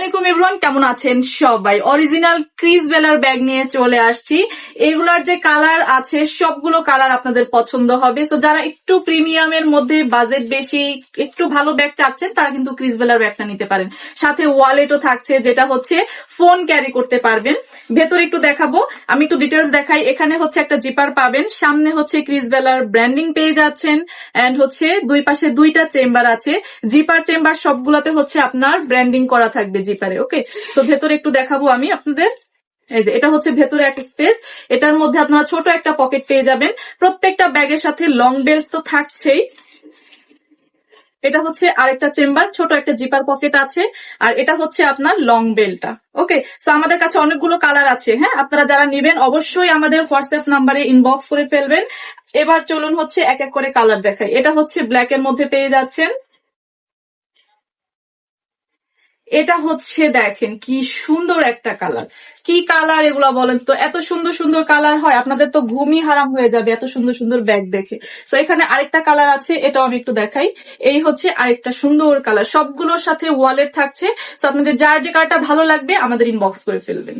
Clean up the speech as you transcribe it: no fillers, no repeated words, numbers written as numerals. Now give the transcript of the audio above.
আলাইকুম এভরিওয়ান, কেমন আছেন সবাই? অরিজিনাল ক্রিস বেলার ব্যাগ নিয়ে চলে আসছি। এগুলার যে কালার আছে সবগুলো কালার আপনাদের পছন্দ হবে। তো যারা একটু প্রিমিয়ামের মধ্যে বাজেট বেশি, একটু ভালো ব্যাগ চাচ্ছেন তারা কিন্তু ক্রিস বেলার ব্যাগটা নিতে পারেন। সাথে ওয়ালেটও থাকছে, যেটা হচ্ছে ফোন ক্যারি করতে পারবেন। ভেতরে একটু দেখাবো, আমি একটু ডিটেলস দেখাই। এখানে হচ্ছে একটা জিপার পাবেন, সামনে হচ্ছে ক্রিস বেলার ব্র্যান্ডিং পেয়ে যাচ্ছেন, এন্ড হচ্ছে দুই পাশে দুইটা চেম্বার আছে। জিপার চেম্বার সবগুলোতে হচ্ছে আপনার ব্র্যান্ডিং করা থাকবে জিপারে। ওকে, তো ভেতরে একটু দেখাবো আমি আপনাদের। এই যে এটা হচ্ছে ভেতরে এক স্পেস, এটার মধ্যে আপনারা ছোট একটা পকেট পেয়ে যাবেন। প্রত্যেকটা ব্যাগের সাথে লং বেল্ট তো থাকছেই। এটা হচ্ছে আরেকটা চেম্বার, ছোট একটা জিপার পকেট আছে, আর এটা হচ্ছে আপনার লং বেলটা। ওকে, সো আমাদের কাছে অনেকগুলো কালার আছে। হ্যাঁ, আপনারা যারা নেবেন অবশ্যই আমাদের হোয়াটসঅ্যাপ নাম্বারে ইনবক্স করে ফেলবেন। এবার চলুন হচ্ছে এক এক করে কালার দেখাই। এটা হচ্ছে ব্ল্যাক এর মধ্যে পেয়ে যাচ্ছেন। এটা হচ্ছে দেখেন কি সুন্দর একটা কালার। কি কালার এগুলা বলেন তো? এত সুন্দর সুন্দর কালার হয়, আপনাদের তো ঘুমই হারাম হয়ে যাবে এত সুন্দর সুন্দর ব্যাগ দেখে। তো এখানে আরেকটা কালার আছে, এটাও আমি একটু দেখাই। এই হচ্ছে আরেকটা সুন্দর কালার, সবগুলোর সাথে ওয়ালেট থাকছে। তো আপনাদের যার যে কালারটা ভালো লাগবে আমাদের ইনবক্স করে ফেলবেন।